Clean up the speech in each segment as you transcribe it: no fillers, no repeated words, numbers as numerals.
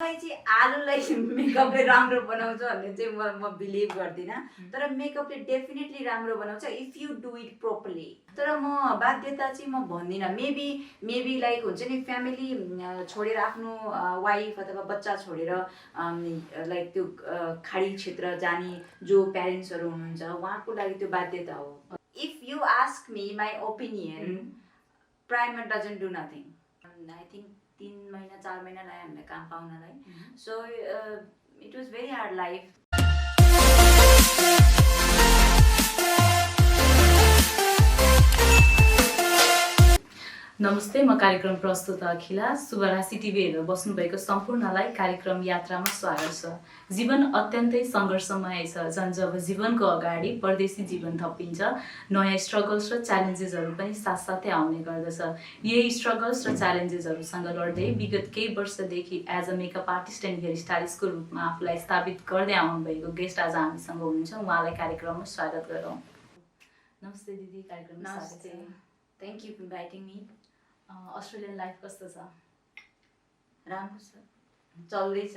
चाहिँ आलुलाई मेकअपले राम्रो बनाउँछ भन्ने चाहिँ म बिलिभ गर्दिनँ। तर मेकअपले डेफिनेटली राम्रो बनाउँछ if you do it properly. तर म बाध्यता चाहिँ म भन्दिनँ। मेबी लाइक हुन्छ नि फ्यामिली छोडेर आफ्नो वाइफ अथवा बच्चा छोडेर लाइक त्यो खाडी क्षेत्र जाने जो प्यारेन्ट्सहरू हुनुहुन्छ उहाँको लागि त्यो बाध्यता हो। If you ask me my opinion, primer doesn't do nothing. I think 3 महिना 4 महिना लाग्यो हामीलाई काम पाउनलाई। So it was very hard life. नमस्ते, म कार्यक्रम प्रस्तुत अखिला। शुभराशि टिभी हेरेर बस्नुभएको सम्पूर्णलाई कार्यक्रम यात्रामा स्वागत छ। जीवन अत्यन्तै सङ्घर्षमय छ। झन् जब जीवनको अगाडि परदेशी जीवन थपिन्छ, नयाँ स्ट्रगल्स र च्यालेन्जेसहरू पनि साथसाथै आउने गर्दछ। यही स्ट्रगल्स र च्यालेन्जेसहरूसँग लड्दै विगत केही वर्षदेखि as a makeup artist and hair स्टाइलिस्टको रूपमा आफूलाई स्थापित गर्दै आउनुभएको गेस्ट आज हामीसँग हुनुहुन्छ। उहाँलाई कार्यक्रममा स्वागत गरौँ। नमस्ते दिदी, कार्यक्रममा स्वागत छ। Thank you inviting me. Australian life कस्तो छ? राम्रो छ, चल्दैछ।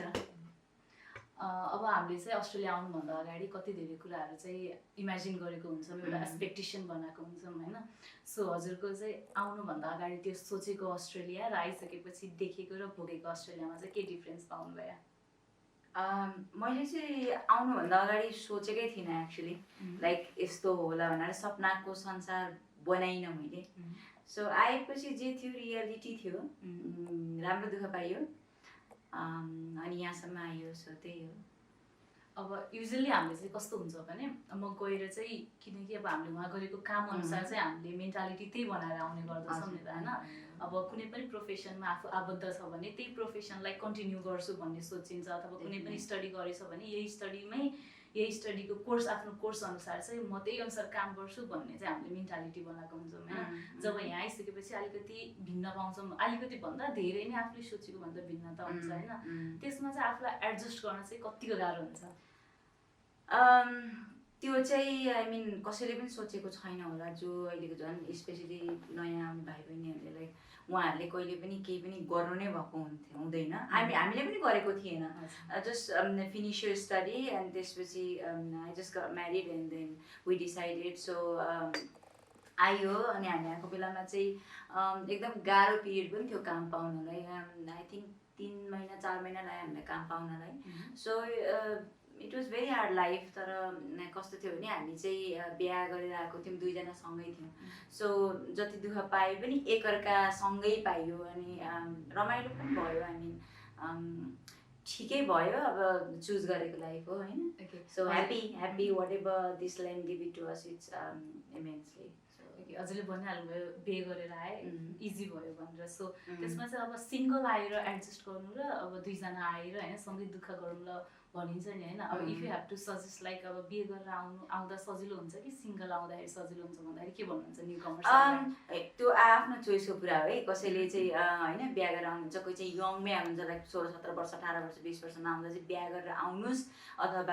अब हामीले चाहिँ अस्ट्रेलिया आउनुभन्दा अगाडि कति धेरै कुराहरू चाहिँ इमेजिन गरेको हुन्छौँ, एउटा एक्सपेक्टेसन बनाएको हुन्छौँ होइन। सो हजुरको चाहिँ आउनुभन्दा अगाडि त्यो सोचेको अस्ट्रेलिया र आइसकेपछि देखेको र भोगेको अस्ट्रेलियामा चाहिँ के डिफ्रेन्स पाउनुभयो? मैले चाहिँ आउनुभन्दा अगाडि सोचेकै थिइनँ एक्चुली, लाइक यस्तो होला भनेर सपनाको संसार बनाइनँ मैले। सो आएपछि जे थियो रियालिटी थियो। राम्रो दुःख पाइयो अनि यहाँसम्म आयो। सो त्यही हो। अब युजली हामीले चाहिँ कस्तो हुन्छ भने म गएर चाहिँ, किनकि अब हामीले उहाँ गरेको काम अनुसार चाहिँ हामीले मेन्टालिटी त्यही बनाएर आउने गर्दछौँ नि त होइन। अब कुनै पनि प्रोफेसनमा आफू आबद्ध छ भने त्यही प्रोफेसनलाई कन्टिन्यू गर्छु भन्ने सोचिन्छ, अथवा कुनै पनि स्टडी गरेछ भने यही स्टडीको कोर्स, आफ्नो कोर्स अनुसार चाहिँ म त्यही अनुसार काम गर्छु भन्ने चाहिँ हामीले मेन्टालिटी बनाएको हुन्छौँ होइन। जब यहाँ आइसकेपछि अलिकति भिन्न पाउँछौँ, अलिकति भन्दा धेरै नै आफूले सोचेको भन्दा भिन्नता हुन्छ होइन। त्यसमा चाहिँ आफूलाई एडजस्ट गर्न चाहिँ कतिको गाह्रो हुन्छ? त्यो चाहिँ आई मिन कसैले पनि सोचेको छैन होला, जो अहिलेको झन् स्पेसली नयाँ आउने भाइ बहिनीहरूले, लाइक उहाँहरूले कहिले पनि केही पनि गर्नु नै भएको हुँदैन। हामीले पनि गरेको थिएन। Just finish your study and त्यसपछि I just got married and then we decided. So आयो अनि हामी आएको बेलामा चाहिँ एकदम गाह्रो पिरियड पनि थियो काम पाउनलाई। आई थिङ्क 3 महिना 4 महिना लाग्यो हामीलाई काम पाउनलाई। So it was very hard life. तर कस्तो थियो भने हामी चाहिँ बिहा गरेर आएको थियौँ, दुईजना सँगै थियौँ। सो जति दुःख पाए पनि एकअर्का सँगै पाइयो अनि रमाइलो पनि भयो। आई मिन ठिकै भयो, अब चुज गरेको लाइफ हो होइन। So happy whatever this land give it to us, it's immensely. हजुरले भनिहाल्नुभयो बिहे गरेर आए इजी भयो भनेर। सो त्यसमा चाहिँ अब सिङ्गल आएर एडजस्ट गर्नु र अब दुईजना आएर होइन सँगै दुःख गर्नु ल भनिन्छ नि होइन। अब if you have to suggest, like अब बिहे गरेर आउँदा सजिलो हुन्छ कि सिङ्गल आउँदाखेरि सजिलो हुन्छ भन्दाखेरि के भन्नुहुन्छ न्यू कमर्स? त्यो आफ्नो चोइसको कुरा हो है। कसैले चाहिँ होइन बिहा गरेर आउनुहुन्छ, कोही चाहिँ यङमै आउनुहुन्छ, लाइक 16-17 वर्ष 18 वर्ष 20 वर्षमा आउँदा चाहिँ बिहा गरेर आउनुहोस् अथवा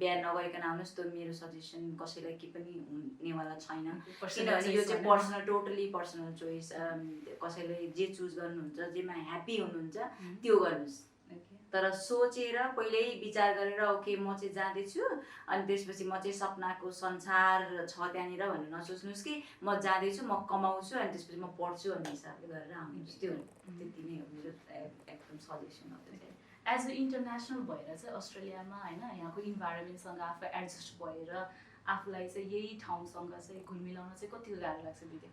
बिहा नगरिकन आउनुहोस्। त्यो मेरो सजेसन कसैलाई के पनि हुनेवाला छैन, किनभने यो चाहिँ पर्सनल, टोटली पर्सनल चोइस। कसैले जे चुज गर्नुहुन्छ, जेमा ह्याप्पी हुनुहुन्छ त्यो गर्नुहोस्। तर सोचेर पहिल्यै विचार गरेर ओके म चाहिँ जाँदैछु अनि त्यसपछि म चाहिँ सपनाको संसार छ त्यहाँनिर भनेर नसोच्नुहोस् कि म जाँदैछु, म कमाउँछु अनि त्यसपछि म पढ्छु भन्ने हिसाबले गरेर आउनुहोस्। त्यो त्यति नै हो मेरो एकदम सजेसन हो। एज अ इन्टरनेसनल भएर चाहिँ अस्ट्रेलियामा होइन यहाँको इन्भाइरोमेन्टसँग आफू एडजस्ट भएर आफूलाई चाहिँ यही ठाउँसँग चाहिँ घुलमिलाउन चाहिँ कतिको गाह्रो लाग्छ दिदी?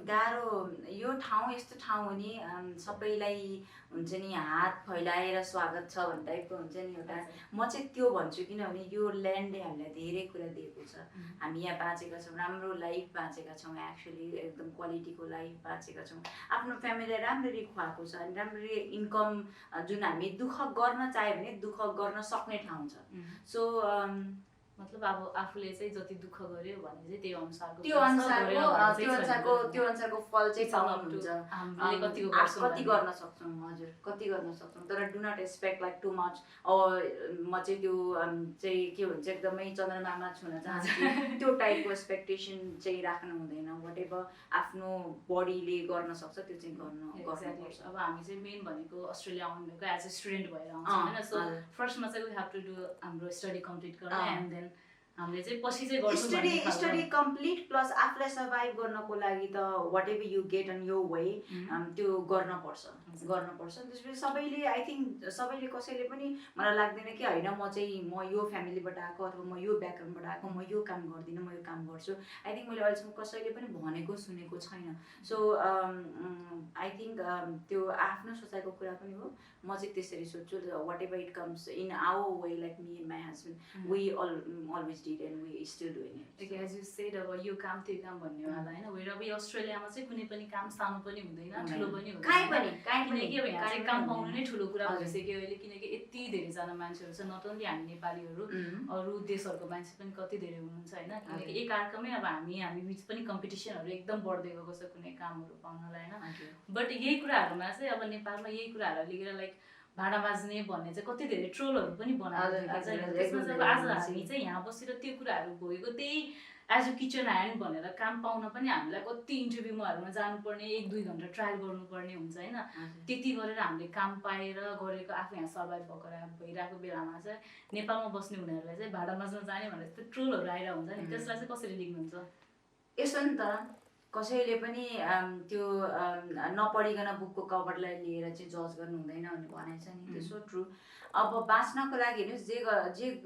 गाह्रो, यो ठाउँ यस्तो ठाउँ हो नि सबैलाई हुन्छ नि हात फैलाएर स्वागत छ भन्ने टाइपको हुन्छ नि एउटा। म चाहिँ त्यो भन्छु, किनभने यो ल्यान्डले हामीलाई धेरै कुरा दिएको छ। हामी यहाँ बाँचेका छौँ, राम्रो लाइफ बाँचेका छौँ, एक्चुली एकदम क्वालिटीको लाइफ बाँचेका छौँ। आफ्नो फ्यामिलीलाई राम्ररी खुवाएको छ अनि राम्ररी इन्कम जुन हामी दुःख गर्न चाह्यो भने दुःख गर्न सक्ने ठाउँ छ। सो मतलब अब आफूले चाहिँ जति दुःख गर्यो भने चाहिँ त्यो अनुसारको त्यो अनुसारको फल चाहिँ पाउनुहुन्छ। हामीले कतिको कति गर्न सक्छौँ, हजुर कति गर्न सक्छौँ। तर do not expect like too much. म चाहिँ त्यो चाहिँ के भन्छ एकदमै चन्द्रमामा छुन चाहन्छु त्यो टाइपको एक्सपेक्टेसन चाहिँ राख्नु हुँदैन। वाट एभर आफ्नो बडीले गर्न सक्छ त्यो चाहिँ गर्नुपर्छ। अब हामी चाहिँ मेन भनेको अस्ट्रेलिया आउनु भनेको एज अ स्टुडेन्ट भएर आउँछ होइन। सो फर्स्टमा चाहिँ वी हेभ टु डु हाम्रो स्टडी कम्प्लिट गर्न एन्ड देन हामीले चाहिँ पछि चाहिँ गर्छौँ भन्ने स्टडी कम्प्लिट प्लस आफूलाई सर्भाइभ गर्नको लागि त whatever you get on यो वे त्यो गर्नुपर्छ। त्यसपछि सबैले आई थिङ्क सबैले कसैले पनि मलाई लाग्दैन कि होइन म यो फ्यामिलीबाट आएको अथवा म यो ब्याकग्राउन्डबाट आएको म यो काम गर्दिनँ म यो काम गर्छु। आई थिङ्क मैले अहिलेसम्म कसैले पनि भनेको सुनेको छैन। सो आई थिङ्क त्यो आफ्नो सोचाइको कुरा पनि हो। म चाहिँ त्यसरी सोध्छु whatever it comes in our way like me and my husband we always did and we still doing it. As you said अब यो काम त्यो काम भन्ने वाला होइन। वेयर अब यो अस्ट्रेलियामा चाहिँ कुनै पनि काम सानो पनि हुँदैन ठुलो पनि हुँदैन। किनकि अब यहाँ चाहिँ काम पाउनु नै ठुलो कुरा भइसक्यो अहिले। किनकि यति धेरैजना मान्छेहरू छ, नट ओन्ली हामी नेपालीहरू अरू देशहरूको मान्छे पनि कति धेरै हुनुहुन्छ होइन। किनकि एक अर्कामै अब हामी बिच पनि कम्पिटिसनहरू एकदम बढ्दै गएको छ कुनै कामहरू पाउनलाई होइन। बट यही कुराहरूमा चाहिँ अब नेपालमा यही कुराहरू लिएर लाइक भाँडा माझ्ने भन्ने चाहिँ कति धेरै ट्रोलहरू पनि बनाएको त्यसमा चाहिँ अब आज हामी चाहिँ यहाँ बसेर त्यो कुराहरू भोगेको त्यही एज अ किचन ह्यान्ड भनेर काम पाउन पनि हामीलाई कति इन्टरभ्यूमाहरूमा जानुपर्ने 1-2 घन्टा ट्रायल गर्नुपर्ने हुन्छ होइन। त्यति गरेर हामीले काम पाएर गरेको आफू यहाँ सर्भाइभ भइरहेको बेलामा चाहिँ नेपालमा बस्ने हुनेहरूलाई चाहिँ भाँडा माझ्न जाने भनेर यस्तो ट्रोलहरू आइरहेको हुन्छ नि। त्यसलाई चाहिँ कसरी लिनुहुन्छ? यसो नि त कसैले पनि त्यो नपढिकन बुकको कभरलाई लिएर चाहिँ जज गर्नु हुँदैन भन्ने भनाइ छ नि। त्यो सो ट्रु। अब बाँच्नको लागि हेर्नुहोस्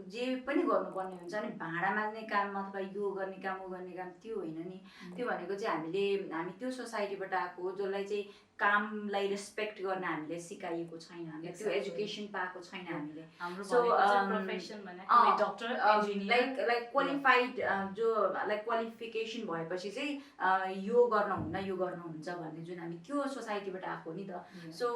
जे पनि गर्नुपर्ने हुन्छ नि। भाँडा माझ्ने काम अथवा यो गर्ने काम ऊ गर्ने काम त्यो होइन नि। त्यो भनेको चाहिँ हामी त्यो सोसाइटीबाट आएको जसलाई चाहिँ कामलाई रेस्पेक्ट गर्न हामीले सिकाइएको छैन। हामीले त्यो एजुकेसन पाएको छैन हामीले। सो प्रोफेसन भने डक्टर इन्जिनियर लाइक क्वालिफाइड जो लाइक क्वालिफिकेसन भएपछि चाहिँ यो गर्नुहुन्न यो गर्नुहुन्छ भन्ने जुन हामी त्यो सोसाइटीबाट आएको नि त। सो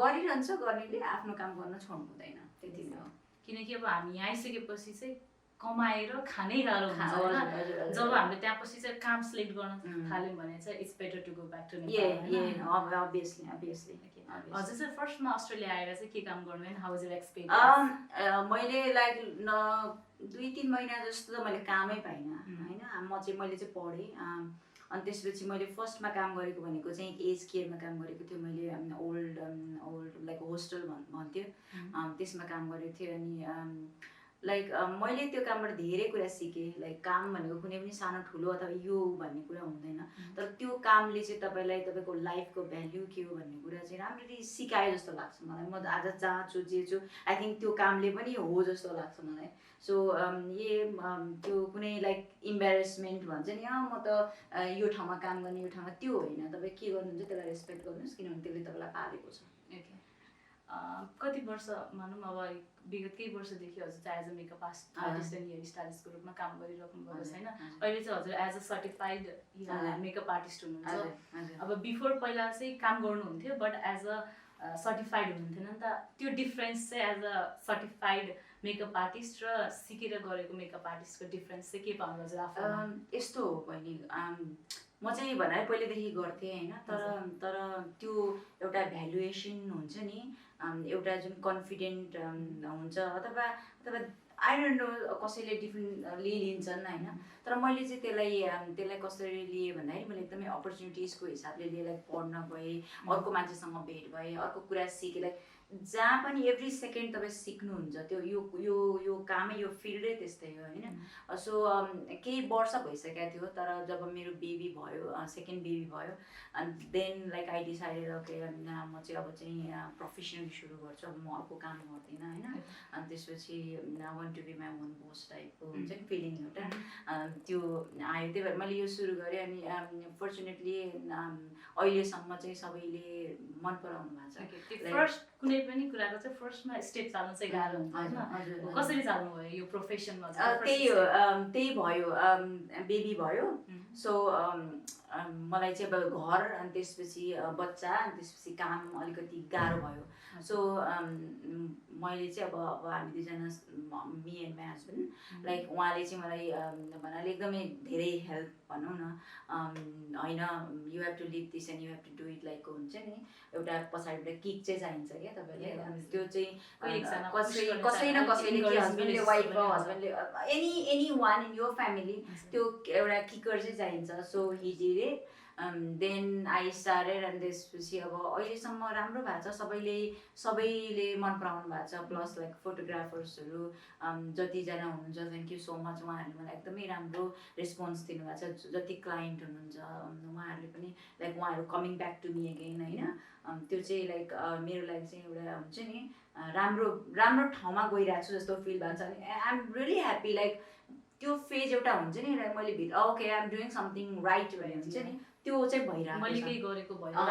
गरिरहन्छ गर्नेले आफ्नो काम गर्न छोड्नु हुँदैन त्यति नै हो। किनकि अब हामी यहाँ आइसकेपछि चाहिँ कमाएर खानै गाह्रो हुन्छ होइन। जब हामीले त्यहाँपछि चाहिँ काम सिलेक्ट गर्न थाल्यौँ भने चाहिँ it's better to go back to Nepal. Obviously हजुर चाहिँ फर्स्टमा अस्ट्रेलिया आएर चाहिँ के काम गर्नु होइन? How is your experience? मैले लाइक 2-3 महिना जस्तो त मैले कामै पाइनँ होइन। मैले चाहिँ पढेँ अनि त्यसपछि मैले फर्स्टमा काम गरेको भनेको चाहिँ एज केयरमा काम गरेको थियो। मैले ओल्ड लाइक होस्टल भन्थ्यो त्यसमा काम गरेको थिएँ। अनि लाइक मैले त्यो कामबाट धेरै कुरा सिकेँ। लाइक काम भनेको कुनै पनि सानो ठुलो अथवा यो भन्ने कुरा हुँदैन। तर त्यो कामले चाहिँ तपाईँको लाइफको भ्याल्यु के हो भन्ने कुरा चाहिँ राम्ररी सिकायो जस्तो लाग्छ मलाई। म आज जहाँ छु जे छु आई थिङ्क त्यो कामले पनि हो जस्तो लाग्छ मलाई। सो त्यो कुनै लाइक इम्बेरेसमेन्ट भन्छ नि म त यो ठाउँमा काम गर्ने यो ठाउँमा त्यो होइन। तपाईँ के गर्नुहुन्छ त्यसलाई रेस्पेक्ट गर्नुहोस् किनभने त्यसले तपाईँलाई पालेको छ। कति वर्ष भनौँ अब विगत केही वर्षदेखि हजुर चाहिँ as a makeup artist and hair स्टाइलिस्टको रूपमा काम गरिराख्नु भएको छैन। अहिले चाहिँ हजुर as a certified makeup artist हुनुहुन्छ। अब बिफोर पहिला चाहिँ काम गर्नुहुन्थ्यो बट एज अ सर्टिफाइड हुनुहुन्थेन नि त। त्यो डिफ्रेन्स चाहिँ as a certified makeup artist र सिकेर गरेको मेकअप आर्टिस्टको डिफ्रेन्स चाहिँ के पाउनु हजुर आफू? यस्तो हो बहिनी, म चाहिँ भनेर पहिलेदेखि गर्थेँ होइन। तर त्यो एउटा भ्यालुएसन हुन्छ नि, एउटा जुन कन्फिडेन्ट हुन्छ अथवा आई डोन्ट नो कसैले डिफ्रेन्टली लिन्छन् होइन। तर मैले चाहिँ त्यसलाई कसरी लिएँ भन्दाखेरि मैले एकदमै अपर्च्युनिटिजको हिसाबले लिएँ। लाइक पढ्न गएँ, अर्को मान्छेसँग भेट भएँ, अर्को कुरा सिकेँ। लाइक जहाँ पनि एभ्री सेकेन्ड तपाईँ सिक्नुहुन्छ। त्यो यो कामै यो फिल्डै त्यस्तै हो होइन। सो केही वर्ष भइसकेको थियो। तर जब मेरो बेबी भयो, सेकेन्ड बेबी भयो अनि then like I decided okay म चाहिँ अब चाहिँ प्रोफेसनली सुरु गर्छु। अब म अर्को काम गर्दिनँ होइन। अनि त्यसपछि I want to be my own boss टाइपको हुन्छ नि फिलिङ एउटा त्यो आयो। त्यही भएर मैले यो सुरु गरेँ। अनि फर्चुनेटली अहिलेसम्म चाहिँ सबैले मन पराउनु भएको छ। फर्स्ट कुनै पनि कुराको चाहिँ फर्स्टमा स्टेप चाल्नु चाहिँ गाह्रो हुन्छ होइन। कसरी चाल्नु भयो यो प्रोफेसनमा? त्यही भयो, बेबी भयो। सो मलाई चाहिँ अब घर अनि त्यसपछि बच्चा अनि त्यसपछि काम अलिकति गाह्रो भयो सो मैले चाहिँ अब हामी दुईजना me and my husband like उहाँले चाहिँ मलाई भन्नाले एकदमै धेरै हेल्प भनौँ न होइन you have to live this and you have to do it like हुन्छ नि एउटा पछाडिबाट किक चाहिँ चाहिन्छ क्या तपाईँले अनि त्यो चाहिँ कसै न कसैले कि हस्बेन्डले वाइफ र हस्बेन्डले any one in your family त्यो एउटा किकर चाहिँ चाहिन्छ so he did it then I started and त्यसपछि अब अहिलेसम्म राम्रो भएको छ सबैले मन पराउनु भएको छ प्लस लाइक फोटोग्राफर्सहरू जतिजना हुनुहुन्छ थ्याङ्क यू सो मच उहाँहरूले मलाई एकदमै राम्रो रेस्पोन्स दिनुभएको छ जति क्लाइन्ट हुनुहुन्छ उहाँहरूले पनि लाइक उहाँहरू coming back to me again होइन त्यो चाहिँ लाइक मेरो लागि चाहिँ एउटा हुन्छ नि राम्रो ठाउँमा गइरहेको छु जस्तो फिल भएको छ अनि I am really happy like त्यो फेज एउटा हुन्छ नि लाइक मैले भित्र okay I am doing something right भन्ने हुन्छ नि त्यो चाहिँ भइरहेको मैले केही गरेको भयो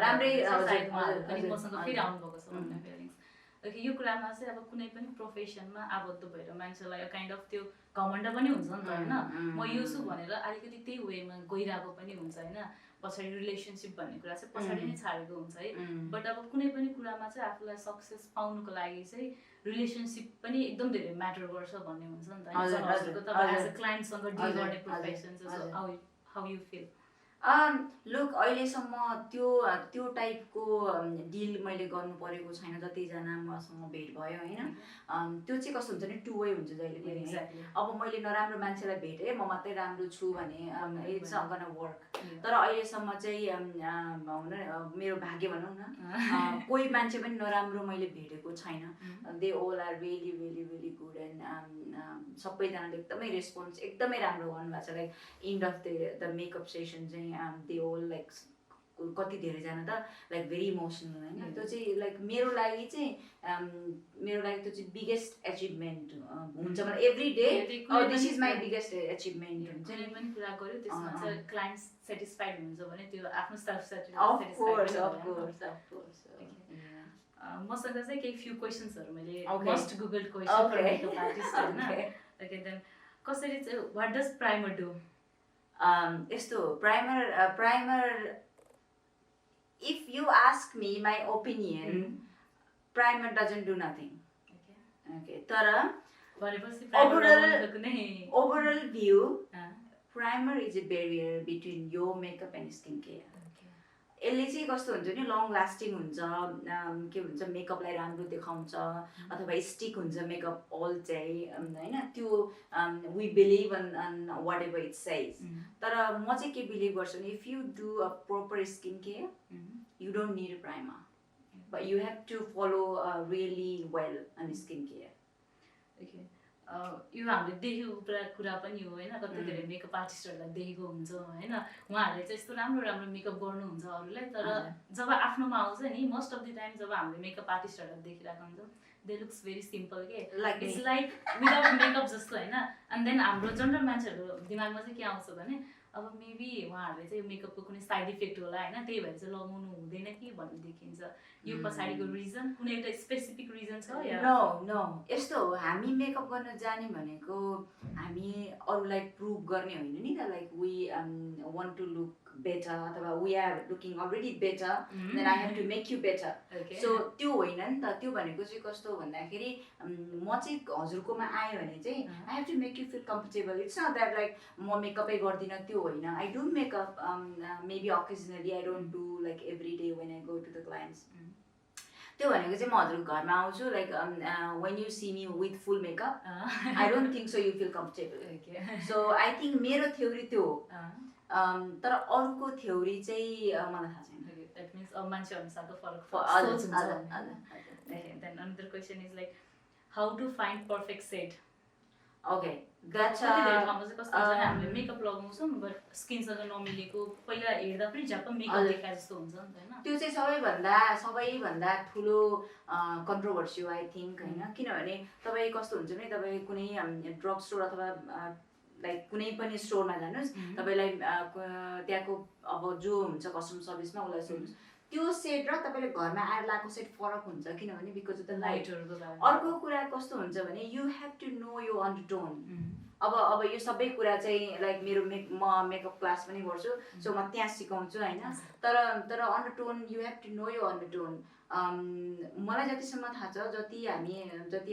राम्रै अनि मसँग फेरि आउनुभएको छ भन्ने फिलिङ्स ओके यो कुरामा चाहिँ अब कुनै पनि प्रोफेसनमा आबद्ध भएर मान्छेलाई काइन्ड अफ त्यो घमण्ड पनि हुन्छ नि त होइन म यो छु भनेर अलिकति त्यही वेमा गइरहेको पनि हुन्छ होइन पछाडि रिलेसनसिप भन्ने कुरा चाहिँ पछाडि नै छाडेको हुन्छ है बट अब कुनै पनि कुरामा चाहिँ आफूलाई सक्सेस पाउनुको लागि चाहिँ रिलेसनसिप पनि एकदम धेरै म्याटर गर्छ भन्ने हुन्छ नि त हजुरको तपाईँ एज अ क्लाइन्टसँग डिल गर्ने प्रोफेसन चाहिँ हाउ यु फिल लुक अहिलेसम्म त्यो टाइपको डिल मैले गर्नु परेको छैन जतिजना मसँग भेट भयो होइन त्यो चाहिँ कस्तो हुन्छ नि टु वे हुन्छ जहिले पनि अब मैले नराम्रो मान्छेलाई भेटेँ म मात्रै राम्रो छु भने इट्स नट गोना वर्क तर अहिलेसम्म चाहिँ मेरो भाग्य भनौँ न कोही मान्छे पनि नराम्रो मैले भेटेको छैन they all are really really really good and सबैजनाले एकदमै रेस्पोन्स एकदमै राम्रो गर्नुभएको छ like end of the makeup session चाहिँ दे ओल लाइक कति धेरैजना त लाइक भेरी इमोसनल होइन त्यो चाहिँ लाइक मेरो लागि त्यो चाहिँ बिगेस्ट एचिभमेन्ट हुन्छ मलाई every day this is my biggest achievement हुन्छ कुनै पनि कुरा गर्यो त्यसमा चाहिँ क्लाइन्ट सेटिस्फाइड हुन्छ भने त्यो आफ्नो सेल्फ मसँग चाहिँ केही फ्यु क्वेसन्सहरू मैले must Google question for makeup artist होइन ओके देन कसरी चाहिँ व्हाट डज प्राइमर डु यस्तो primer if you ask me my opinion primer doesn't do nothing okay tara overall view primer is a barrier between your makeup and skincare यसले चाहिँ कस्तो हुन्छ नि long lasting हुन्छ के भन्छ मेकअपलाई राम्रो देखाउँछ अथवा स्टिक हुन्छ मेकअप अल चाहिँ होइन त्यो we believe in whatever it says तर म चाहिँ के बिलिभ गर्छु भने if you do a proper skin care you don't need a primer but you have to follow really well on skin care okay यो हामीले देखेको कुरा पनि हो होइन कति धेरै मेकअप आर्टिस्टहरूलाई देखेको हुन्छ होइन उहाँहरूले चाहिँ यस्तो राम्रो राम्रो मेकअप गर्नुहुन्छ अरूलाई तर जब आफ्नोमा आउँछ नि मोस्ट अफ द टाइम जब हामीले मेकअप आर्टिस्टहरूलाई देखिरहेको हुन्छ दे लुक्स भेरी सिम्पल के इट्स लाइक विदाउट मेकअप जस्तो होइन एन्ड देन हाम्रो जनरल मान्छेहरूको दिमागमा चाहिँ के आउँछ भने अब मेबी उहाँहरूले चाहिँ मेकअपको कुनै साइड इफेक्ट होला होइन त्यही भएर चाहिँ लगाउनु हुँदैन कि भन्ने देखिन्छ यो पछाडिको रिजन कुनै एउटा स्पेसिफिक रिजन छ या नो यस्तो हो हामी मेकअप गर्न जाने भनेको हामी अरूलाई प्रुभ गर्ने होइन नि त like we want to look better अथवा we are looking already better then I have to make you better so त्यो होइन नि त त्यो भनेको चाहिँ कस्तो भन्दाखेरि म चाहिँ हजुरकोमा आएँ भने चाहिँ I have to make you feel comfortable it's not that like म मेकअपै गर्दिनँ त्यो होइन I do makeup maybe occasionally I don't do like every day when I go to the clients त्यो भनेको चाहिँ म हजुरको घरमा आउँछु like when you see me with full makeup I don't think so you feel comfortable so I think मेरो theory त्यो हो तर अरूको थ्योरी चाहिँ मलाई थाहा छैन द्याट मिन्स अब मान्छे अनुसारको फरक सोच हुन्छ then another question is like how to find perfect shade okay that's ठाउँमा चाहिँ कस्तो हुन्छ हामीले मेकअप लगाउँछौँ बट स्किनसँग नमिलेको पहिला हेर्दा पनि झ्याप्प मेकअप देखाए जस्तो हुन्छ नि त होइन त्यो चाहिँ सबैभन्दा ठुलो कन्ट्रोभर्सी हो आई थिङ्क होइन किनभने तपाईँ कस्तो हुन्छ भने तपाईँ कुनै ड्रग स्टोर अथवा लाइक कुनै पनि स्टोरमा जानुहोस् तपाईँलाई त्यहाँको अब जो हुन्छ कस्टमर सर्भिसमा उसलाई सोध्नुहोस् त्यो सेड र तपाईँले घरमा आएर लगाएको सेड फरक हुन्छ किनभने बिकज अफ द लाइट। लाइटहरुको बारेमा अर्को कुरा कस्तो हुन्छ भने यु हेभ टु नो यो अन्डरटोन। अब यो सबै कुरा चाहिँ लाइक म मेकअप क्लास पनि गर्छु, सो म त्यहाँ सिकाउँछु होइन। तर undertone you have to know यो अन्डरटोन। मलाई जतिसम्म थाहा छ, जति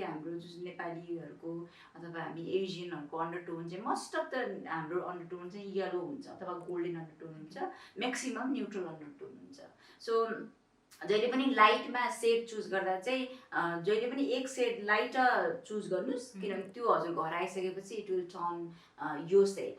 हाम्रो जुन नेपालीहरूको अथवा हामी एजियनहरूको अन्डरटोन चाहिँ मोस्ट अफ द हाम्रो अन्डरटोन चाहिँ येलो हुन्छ अथवा गोल्डन अन्डरटोन हुन्छ, म्याक्सिमम न्युट्रल अन्डरटोन हुन्छ। सो जहिले पनि लाइटमा सेड चुज गर्दा चाहिँ जहिले पनि एक सेड लाइट चुज गर्नुहोस्, किनभने त्यो हजुर घर आइसकेपछि इट विल टर्न यो सेड।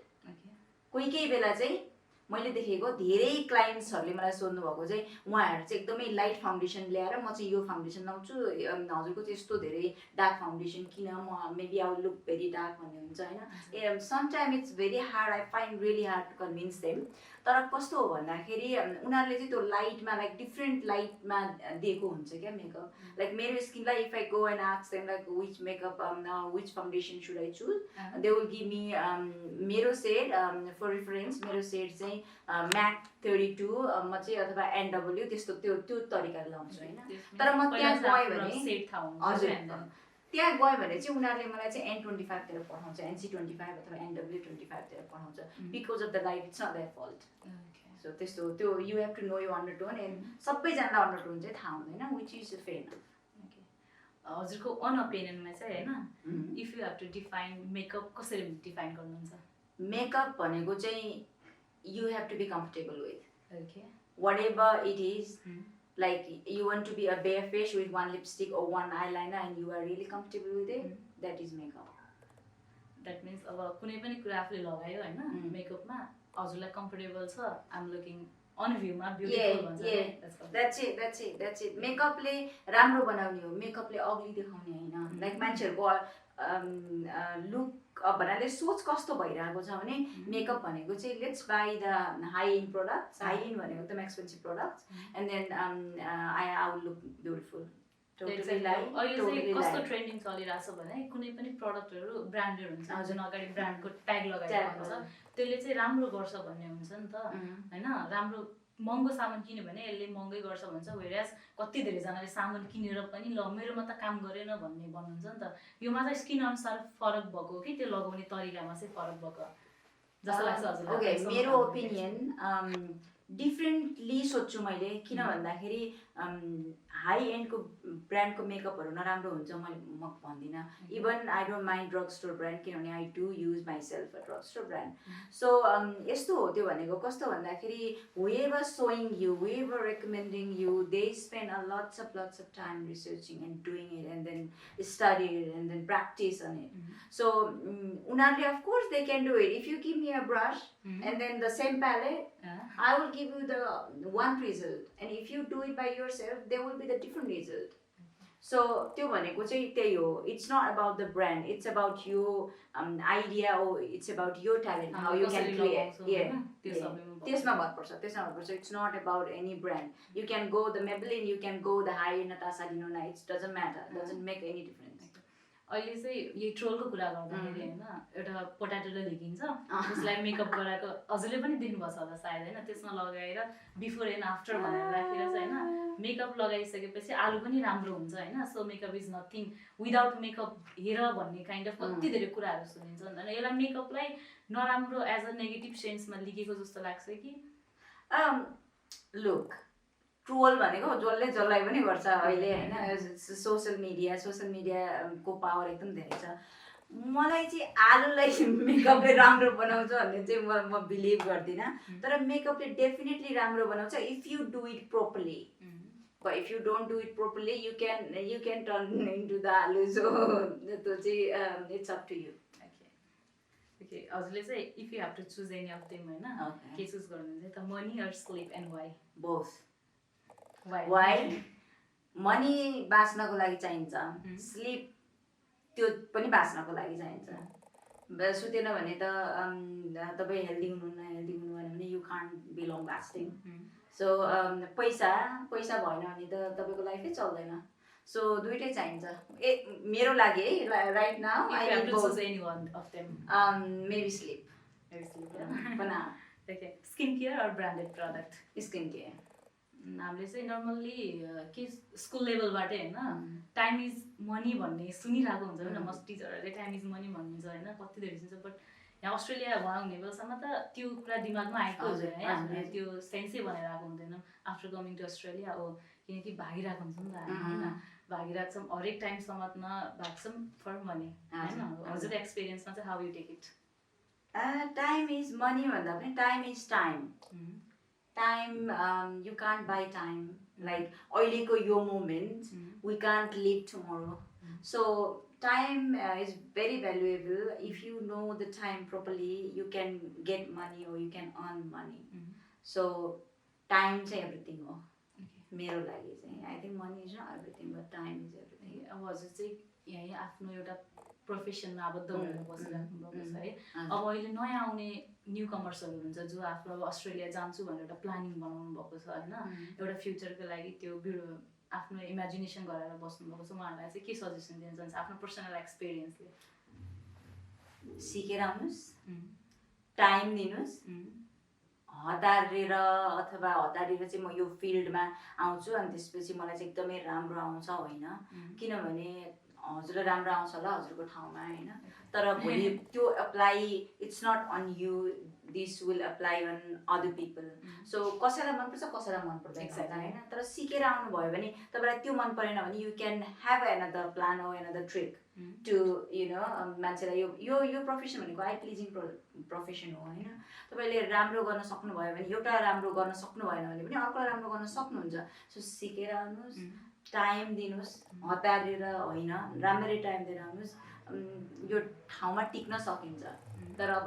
कोही बेला चाहिँ मैले देखेको धेरै क्लाइन्ट्सहरूले मलाई सोध्नु भएको चाहिँ उहाँहरू चाहिँ एकदमै लाइट फाउन्डेसन ल्याएर म चाहिँ यो फाउन्डेसन लाउँछु, हजुरको चाहिँ यस्तो धेरै डार्क फाउन्डेसन किन, म maybe I will look very dark भन्ने हुन्छ होइन। Sometime it's very hard, I find really hard to convince them. तर कस्तो हो भन्दाखेरि उनीहरूले चाहिँ त्यो लाइटमा लाइक डिफ्रेन्ट लाइटमा दिएको हुन्छ क्या मेकअप। लाइक मेरो स्किनलाई if I go and ask them like which makeup which foundation should I choose, they will give me मेरो सेड फर रिफरेन्स। मेरो सेड चाहिँ म्याक 32 म चाहिँ अथवा NW त्यस्तो त्यो तरिकाले लाउँछु होइन। तर म त्यहाँ गएँ भने हजुर त्यहाँ गयो भने चाहिँ उनीहरूले मलाई चाहिँ N25 तिर पठाउँछ, NC25 अथवा NW25 तिर पठाउँछ, because of the light it's not their fault. So त्यस्तो त्यो यु हेभ टु नो यो अन्डरटोन एन्ड सबैजनालाई अन्डरटोन चाहिँ थाहा हुँदैन, विच इज फेयर। हजुरको अन ओपिनियनमा चाहिँ होइन, if you have to define makeup कसरी डिफाइन गर्नुहुन्छ? मेकअप भनेको चाहिँ you have to be comfortable with. Okay. Whatever it is, like you want to be a bare face with one lipstick or one eyeliner and you are really comfortable with it, that is makeup. That means अब कुनै पनि कुरा आफूले लगायो हैन मेकअपमा हजुरलाई comfortable छ, I am looking on भ्यूमा ब्युटिफुल भन्छ नि। That's it. मेकअपले राम्रो बनाउने हो, मेकअपले अग्ली देखाउने हैन। लाइक मान्छेहरुको लुक भन्नाले सोच कस्तो भइरहेको छ भने मेकअप भनेको चाहिँ let's buy the high end products, high end भनेको एकदम expensive products, and then I will look beautiful. अहिले चाहिँ कस्तो ट्रेन्डिङ चलिरहेछ भने कुनै पनि प्रडक्टहरु ब्रान्डेड हुन्छ, जुन अगाडि ब्रान्डको ट्याग लगाएको हुन्छ, त्यसले चाहिँ राम्रो गर्छ भन्ने हुन्छ नि त हैन। राम्रो महँगो सामान किन्यो भने यसले महँगै गर्छ भन्छ, वेयरएज कति धेरै जनाले सामान किनेर पनि ल मेरोमा त काम गरेन भन्ने भन्नुहुन्छ नि त। यो मात्र स्किन अनुसार फरक भएको हो कि त्यो लगाउने तरिकामा चाहिँ फरक भएको जस्तो लाग्छ हजुरलाई? ओके, मेरो ओपिनियन डिफ्रेन्टली सोध्छु मैले, किन भन्दाखेरि हाई एन्डको ब्रान्डको मेकअपहरू नराम्रो हुन्छ म भन्दिनँ। Even I don't mind drug store brand, किनभने I do use myself a drug store brand. So यस्तो हो त्यो भनेको कस्तो भन्दाखेरि whoever showing you, whoever recommending you, they spend a lots of time researching and doing it and then study it and then practice on it. So unarle of course they can do it. If you give me a brush and then the same palette, I will give you the one result, and if you do it by yourself there will be the different result. So त्यो भनेको चाहिँ त्यही हो, it's not about the brand, it's about your idea or it's about your talent, how you can create. त्यसमा भर पर्छ, it's not about any brand. You can go the Maybelline, you can go the high Natasha Denona, it doesn't matter, doesn't make any difference. अहिले चाहिँ यही ट्रोलको कुरा गर्दाखेरि हैन, एउटा पोटाटोले लेखिन्छ, त्यसलाई मेकअप गराएको हजुरले पनि देख्नुभएको छ होला सायद हैन, त्यसमा लगाएर बिफोर एन्ड आफ्टर भनेर राखेर चाहिँ हैन, मेकअप लगाइसकेपछि आलु पनि राम्रो हुन्छ हैन। So makeup is nothing without makeup हेर भन्ने काइन्ड अफ कति धेरै कुराहरू सुनिन्छ नि त। यसलाई मेकअपलाई नराम्रो एज अ नेगेटिभ सेन्समा लिखेको जस्तो लाग्छ कि? लुक, ट्रोल भनेको जसलाई पनि गर्छ अहिले हैन। सोशल मिडियाको पावर एकदम धेरै छ। मलाई चाहिँ आलुलाई मेकअपले राम्रो बनाउँछ भन्ने चाहिँ म बिलिभ गर्दिनँ, तर मेकअपले डेफिनेटली राम्रो बनाउँछ if you do it properly. But if you don't do it properly, you can turn into the आलु। So त्यो चाहिँ it's up to you. Okay, हजुरले चाहिँ if you have to choose any of them हैन, के choose गर्नुहुन्छ त? Money or sleep and why? Both. Why? Money बाँच्नको लागि चाहिन्छ, स्लिप त्यो पनि बाँच्नको लागि चाहिन्छ। सुतेन भने त तपाईँ हेल्दी हुनु भने you can't be long lasting. So पैसा भएन भने त तपाईँको लाइफै चल्दैन। सो दुइटै चाहिन्छ मेरो लागि है, right now I need both. Maybe sleep. Okay, skincare or branded product? Skincare. हामीले चाहिँ नर्मल्ली के स्कुल लेभलबाटै होइन टाइम इज मनी भन्ने सुनिरहेको हुन्छ होइन मस्ट टिचरहरूले टाइम इज मनी भन्नुहुन्छ होइन कति धेरै सुन्छ बट यहाँ अस्ट्रेलिया उहाँ हुने बेलासम्म त त्यो कुरा दिमागमा आएको हुँदैन है हामीले त्यो सेन्सै भनेर आएको हुँदैन आफ्टर कमिङ टु अस्ट्रेलिया हो किनकि भागिरहेको हुन्छ नि त हामी होइन भागिरहेको छौँ हरेक टाइम समाजमा भएको छौँ फर मनी होइन हजुर एक्सपिरियन्समा चाहिँ how you take it time is money भन्दा पनि time is time time you can't buy time like अहिलेको यो moment we can't live tomorrow so time is very valuable. If you know the time properly, you can get money or you can earn money. So time is everything. मेरो लागि चाहिँ I think money is not everything, but time is everything. अब हजुर चाहिँ यही आफ्नो एउटा प्रोफेसनमा आबद्ध भएर बसिराख्नु भएको छ है अब अहिले नयाँ आउने न्यू कमर्सहरू हुन्छ जो आफ्नो अब अस्ट्रेलिया जान्छु भनेर एउटा प्लानिङ बनाउनु भएको छ होइन एउटा फ्युचरको लागि त्यो आफ्नो इमेजिनेसन गरेर बस्नुभएको छ उहाँहरूलाई चाहिँ के सजेसन दिन चाहन्छ आफ्नो पर्सनल एक्सपिरियन्सले सिकेर आउनुहोस् टाइम दिनुहोस् हतारेर अथवा हतारेर चाहिँ म यो फिल्डमा आउँछु अनि त्यसपछि मलाई चाहिँ एकदमै राम्रो आउँछ होइन किनभने हजुरलाई राम्रो आउँछ होला हजुरको ठाउँमा होइन तर भोलि त्यो apply it's not on you this will apply on other people so कसैलाई मनपर्छ कसैलाई मन पर्दैन होइन तर सिकेर आउनुभयो भने तपाईँलाई त्यो मन परेन भने you can have another plan or another trick to you know मान्छेलाई यो यो प्रोफेसन भनेको आई प्लिजिङ प्रोफेसन हो होइन तपाईँले राम्रो गर्न सक्नुभयो भने एउटा राम्रो गर्न सक्नु भएन भने पनि अर्को राम्रो गर्न सक्नुहुन्छ सो सिकेर आउनुहोस् टाइम दिनुहोस् हतारेर होइन राम्ररी टाइम दिएर आउनुहोस् यो ठाउँमा टिक्न सकिन्छ तर अब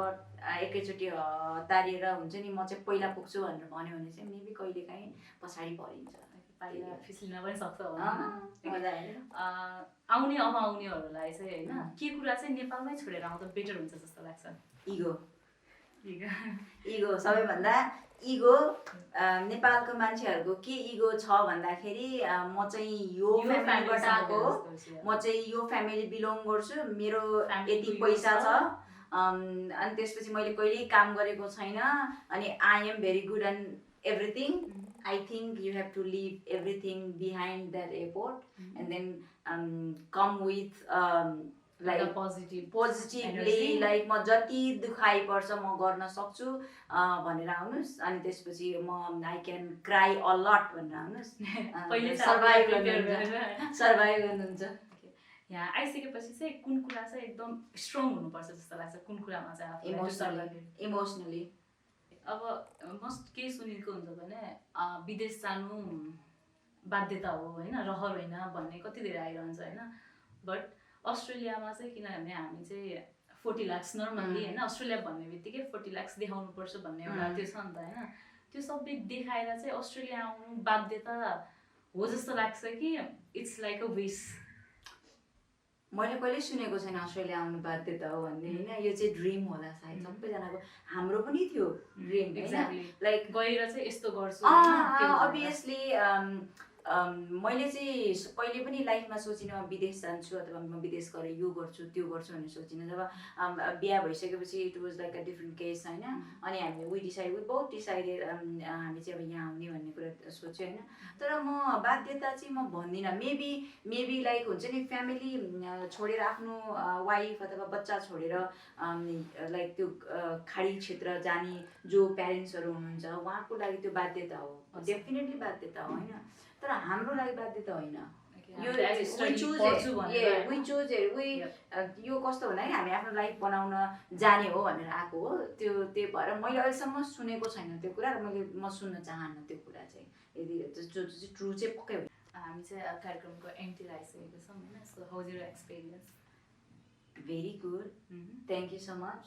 एकैचोटि हतारिएर हुन्छ नि म चाहिँ पहिला पुग्छु भनेर भन्यो भने चाहिँ मेबी कहिलेकाहीँ पछाडि परिन्छ पहिला फिस्लिन पनि सक्छ आउने अब आउनेहरूलाई चाहिँ होइन के कुरा चाहिँ नेपालमै छोडेर आउँदा बेटर हुन्छ जस्तो लाग्छ इगो इगो सबैभन्दा इगो नेपालको मान्छेहरूको के इगो छ भन्दाखेरि म चाहिँ यो फ्यामिलीबाट आएको म चाहिँ यो फ्यामिली बिलोङ गर्छु मेरो यति पैसा छ अनि त्यसपछि मैले कहिल्यै काम गरेको छैन अनि I am very good and everything I think you have to leave everything behind that airport and then come with like positively like म जति दुखाइ पर्छ म गर्न सक्छु भनेर आउनुहोस् अनि त्यसपछि म I can cry a lot भनेर आउनुहोस् सर्भाइभ गर्नुहुन्छ यहाँ आइसकेपछि चाहिँ कुन कुरा चाहिँ एकदम स्ट्रङ हुनुपर्छ जस्तो लाग्छ कुन कुरामा चाहिँ इमोसनली अब मस्ट के सुनेको हुन्छ भने विदेश जानु बाध्यता हो होइन रहर होइन भन्ने कति धेरै आइरहन्छ होइन बट अस्ट्रेलियामा चाहिँ किनभने हामी चाहिँ 40 लाख नर्मल्ली होइन अस्ट्रेलिया भन्ने बित्तिकै 40 लाख देखाउनुपर्छ भन्ने एउटा त्यो छ नि त होइन त्यो सबै देखाएर चाहिँ अस्ट्रेलिया आउनु बाध्यता हो जस्तो लाग्छ कि इट्स लाइक अ विस मैले कहिले सुनेको छैन अस्ट्रेलिया आउनु बाध्यता हो भन्ने होइन यो चाहिँ ड्रिम होला सायद सबैजनाको हाम्रो पनि थियो ड्रिम लाइक गएर चाहिँ यस्तो गर्छु अभियसली मैले चाहिँ कहिले पनि लाइफमा सोचिनँ विदेश जान्छु अथवा म विदेश गएर यो गर्छु त्यो गर्छु भन्ने सोचिनँ जब बिहा भइसकेपछि it was like a different case होइन अनि हामीले वी बहुत डिसाइडेड हामी चाहिँ अब यहाँ आउने भन्ने कुरा सोच्यो होइन तर म बाध्यता चाहिँ म भन्दिनँ मेबी लाइक हुन्छ नि फ्यामिली छोडेर आफ्नो वाइफ अथवा बच्चा छोडेर लाइक त्यो खाडी क्षेत्र जाने जो प्यारेन्ट्सहरू हुनुहुन्छ उहाँको लागि त्यो बाध्यता हो डेफिनेटली बाध्यता हो होइन तर हाम्रो लागि बाध्यता होइन यो कस्तो भन्दाखेरि हामी आफ्नो लाइफ बनाउन जाने हो भनेर आएको हो त्यो भएर मैले अहिलेसम्म सुनेको छैन त्यो कुरा र म सुन्न चाहन्न त्यो कुरा चाहिँ यदि जो चाहिँ ट्रु चाहिँ पक्कै हो हामी चाहिँ कार्यक्रमको एन्डतिर आइसकेको छौँ होइन so how is your experience very good thank you so much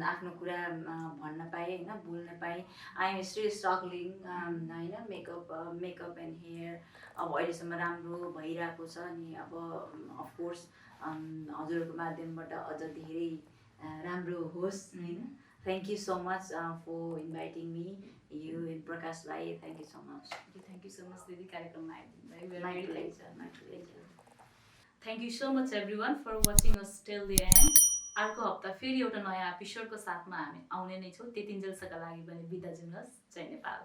आफ्नो कुरा भन्न पाएँ होइन बोल्न पाएँ आई एम स्टिल स्ट्रगलिङ होइन मेकअप एन्ड हेयर अब अहिलेसम्म राम्रो भइरहेको छ अनि अब अफकोर्स हजुरहरूको माध्यमबाट अझ धेरै राम्रो होस् होइन thank you so much for inviting me you in Prakash भाइ thank you so much thank you so much दिदी कार्यक्रममा आइदिनु my pleasure Thank you so much everyone for watching us till the end. अर्को हप्ता फेरि एउटा नयाँ एपिसोडको साथमा हामी आउने नै छौँ त्यतिन्जेलसका लागि पनि बिदा दिनुहोस् जय नेपाल